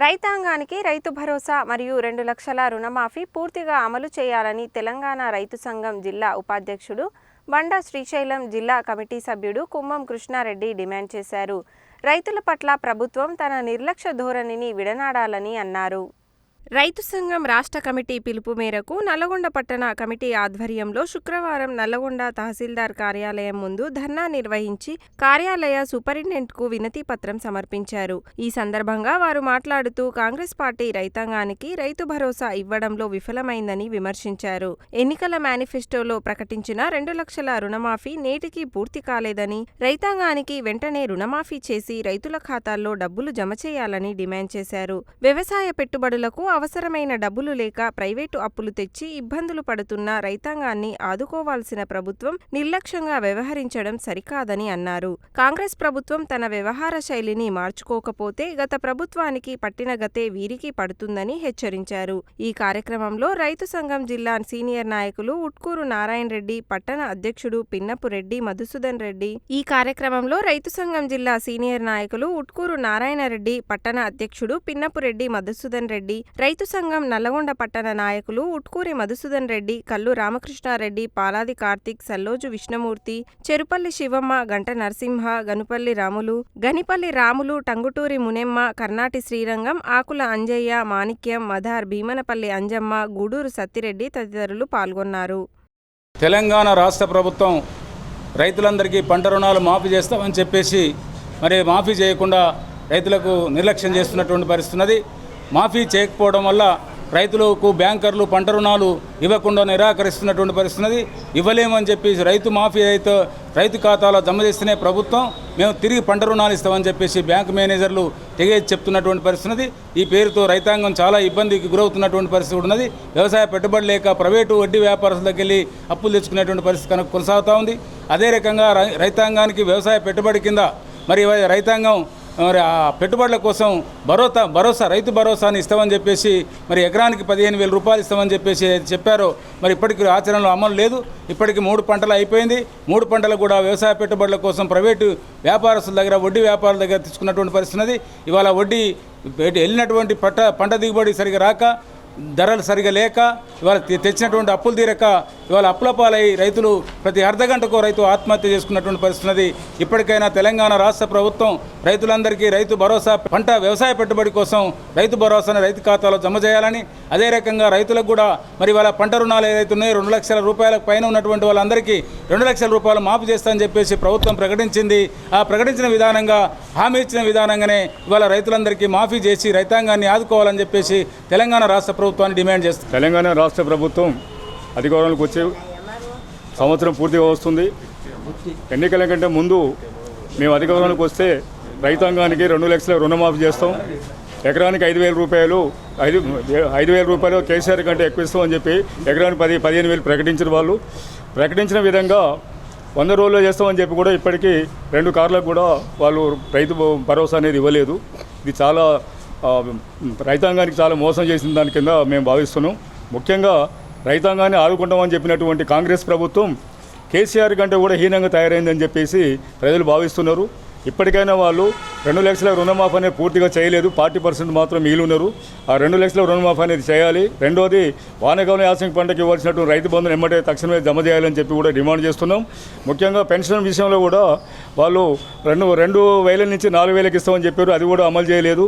రైతాంగానికి రైతు భరోసా మరియు 2 లక్షల రుణమాఫీ పూర్తిగా అమలు చేయాలని తెలంగాణ రైతు సంఘం జిల్లా ఉపాధ్యక్షుడు బండా శ్రీశైలం జిల్లా కమిటీ సభ్యుడు కుమ్మం కృష్ణారెడ్డి డిమాండ్ చేశారు. రైతుల పట్ల ప్రభుత్వం తన నిర్లక్ష్య ధోరణిని విడనాడాలని అన్నారు. రైతు సంఘం రాష్ట్ర కమిటీ పిలుపు మేరకు నల్లగొండ పట్టణ కమిటీ ఆధ్వర్యంలో శుక్రవారం నల్లగొండ తహసీల్దార్ కార్యాలయం ముందు ధర్నా నిర్వహించి కార్యాలయ సూపరింటెండెంట్కు వినతి పత్రం సమర్పించారు. ఈ సందర్భంగా వారు మాట్లాడుతూ కాంగ్రెస్ పార్టీ రైతాంగానికి రైతు భరోసా ఇవ్వడంలో విఫలమైందని విమర్శించారు. ఎన్నికల మేనిఫెస్టోలో ప్రకటించిన 2 లక్షల రుణమాఫీ నేటికి పూర్తి కాలేదని, రైతాంగానికి వెంటనే రుణమాఫీ చేసి రైతుల ఖాతాల్లో డబ్బులు జమ చేయాలని డిమాండ్ చేశారు. వ్యవసాయ పెట్టుబడులకు అవసరమైన డబ్బులు లేక ప్రైవేటు అప్పులు తెచ్చి ఇబ్బందులు పడుతున్న రైతాంగాన్ని ఆదుకోవాల్సిన ప్రభుత్వం నిర్లక్ష్యంగా వ్యవహరించడం సరికాదని అన్నారు. కాంగ్రెస్ ప్రభుత్వం తన వ్యవహార శైలిని మార్చుకోకపోతే గత ప్రభుత్వానికి పట్టిన గతే వీరికి పడుతుందని హెచ్చరించారు. ఈ కార్యక్రమంలో రైతు సంఘం జిల్లా సీనియర్ నాయకులు ఉట్కూరు నారాయణ రెడ్డి, పట్టణ అధ్యక్షుడు పిన్నపు రెడ్డి మధుసూదన్ రెడ్డి. ఈ కార్యక్రమంలో రైతు సంఘం జిల్లా సీనియర్ నాయకులు ఉట్కూరు నారాయణ రెడ్డి, పట్టణ అధ్యక్షుడు పిన్నపు రెడ్డి మధుసూదన్ రెడ్డి, రైతు సంఘం నల్లగొండ పట్టణ నాయకులు ఉట్కూరి మధుసూదన్ రెడ్డి, కల్లు రామకృష్ణారెడ్డి, పాలాది కార్తిక్, సల్లోజు విష్ణుమూర్తి, చెరుపల్లి శివమ్మ, గంట నరసింహ, గనిపల్లి రాములు, టంగుటూరి మునెమ్మ, కర్నాటి శ్రీరంగం, ఆకుల అంజయ్య, మాణిక్యం, మధార్, భీమనపల్లి అంజమ్మ, గూడూరు సత్తిరెడ్డి తదితరులు పాల్గొన్నారు. తెలంగాణ రాష్ట్ర ప్రభుత్వం రైతులందరికీ పంట రుణాలు మాఫీ చేస్తామని చెప్పేసి మరి మాఫీ చేయకుండా రైతులకు నిర్లక్ష్యం చేస్తున్నటువంటి పరిస్థితున్నది. మాఫీ చేయకపోవడం వల్ల రైతులకు బ్యాంకర్లు పంట రుణాలు ఇవ్వకుండా నిరాకరిస్తున్నటువంటి పరిస్థితున్నది. ఇవ్వలేమని చెప్పేసి రైతు ఖాతాలో జమ చేస్తేనే ప్రభుత్వం మేము తిరిగి పంట రుణాలు ఇస్తామని చెప్పేసి బ్యాంకు మేనేజర్లు తెగేసి చెప్తున్నటువంటి పరిస్థితున్నది. ఈ పేరుతో రైతాంగం చాలా ఇబ్బందికి గురవుతున్నటువంటి పరిస్థితి ఉన్నది. వ్యవసాయ పెట్టుబడి లేక ప్రైవేటు వడ్డీ వ్యాపారస్తులకు వెళ్ళి అప్పులు తెచ్చుకునేటువంటి పరిస్థితి కొనసాగుతూ ఉంది. అదే రకంగా రైతాంగానికి వ్యవసాయ పెట్టుబడి కింద మరి రైతాంగం మరి ఆ పెట్టుబడుల కోసం రైతు భరోసాని ఇస్తామని చెప్పేసి మరి ఎకరానికి 15,000 రూపాయలు ఇస్తామని చెప్పేసి చెప్పారో మరి ఇప్పటికీ ఆచరణలో అమలు లేదు. ఇప్పటికి 3 పంటలు అయిపోయింది. 3 పంటలు కూడా వ్యవసాయ పెట్టుబడుల కోసం ప్రైవేటు వ్యాపారస్తుల దగ్గర వడ్డీ వ్యాపారుల దగ్గర తీసుకున్నటువంటి పరిస్థితి. ఇవాళ వడ్డీ వెళ్ళినటువంటి పంట దిగుబడి సరిగా రాక, ధరలు సరిగా లేక, ఇవాళ తెచ్చినటువంటి అప్పులు తీరక ఇవాళ అప్పుల పాలై రైతులు ప్రతి అర్ధగంటకు రైతు ఆత్మహత్య చేసుకున్నటువంటి పరిస్థితి. ఇప్పటికైనా తెలంగాణ రాష్ట్ర ప్రభుత్వం రైతులందరికీ రైతు భరోసా వ్యవసాయ పెట్టుబడి కోసం రైతు భరోసాను రైతు ఖాతాలో జమ చేయాలని, అదే రకంగా రైతులకు కూడా మరి వాళ్ళ పంట రుణాలు ఏదైతే ఉన్నాయో 2 లక్షల రూపాయలకు పైన ఉన్నటువంటి వాళ్ళందరికీ 2 లక్షల రూపాయలు మాఫీ చేస్తామని చెప్పేసి ప్రభుత్వం ప్రకటించింది. ఆ ప్రకటించిన విధానంగా, హామీ ఇచ్చిన విధానంగానే ఇవాళ రైతులందరికీ మాఫీ చేసి రైతాంగాన్ని ఆదుకోవాలని చెప్పేసి తెలంగాణ రాష్ట్ర ప్రభుత్వాన్ని డిమాండ్ చేస్తుంది. తెలంగాణ రాష్ట్ర ప్రభుత్వం అధికారంలోకి వచ్చే సంవత్సరం పూర్తిగా వస్తుంది. ఎన్నికల కంటే ముందు మేము అధికారంలోకి వస్తే రైతాంగానికి 2 లక్షల రుణమాఫీ చేస్తాం, ఎకరానికి 5,000 రూపాయలు 5,000 రూపాయలు కేసీఆర్ కంటే ఎక్కువ ఇస్తామని చెప్పి ఎకరానికి 15,000 ప్రకటించిన వాళ్ళు ప్రకటించిన విధంగా 100 రోజుల్లో చేస్తామని చెప్పి కూడా ఇప్పటికీ 2 కార్లకు కూడా వాళ్ళు రైతు భరోసా అనేది ఇవ్వలేదు. ఇది చాలా రైతాంగానికి చాలా మోసం చేసిన దాని కింద మేము భావిస్తున్నాం. ముఖ్యంగా రైతాంగాన్ని ఆదుకుంటామని చెప్పినటువంటి కాంగ్రెస్ ప్రభుత్వం కేసీఆర్ కంటే కూడా హీనంగా తయారైందని చెప్పేసి ప్రజలు భావిస్తున్నారు. ఇప్పటికైనా వాళ్ళు 2 లక్షల రుణమాఫీ అనేది పూర్తిగా చేయలేదు, 40% మాత్రం మిగిలి ఉన్నారు. ఆ 2 లక్షల రుణమాఫీ అనేది చేయాలి. రెండోది వానాకాలం యాసంగి పంటకి ఇవ్వాల్సినటువంటి రైతు బంధుని ఎమ్మటే తక్షణమే జమ చేయాలని చెప్పి కూడా డిమాండ్ చేస్తున్నాం. ముఖ్యంగా పెన్షన్ విషయంలో కూడా వాళ్ళు 2,000 నుంచి 4,000కి ఇస్తామని చెప్పారు, అది కూడా అమలు చేయలేదు.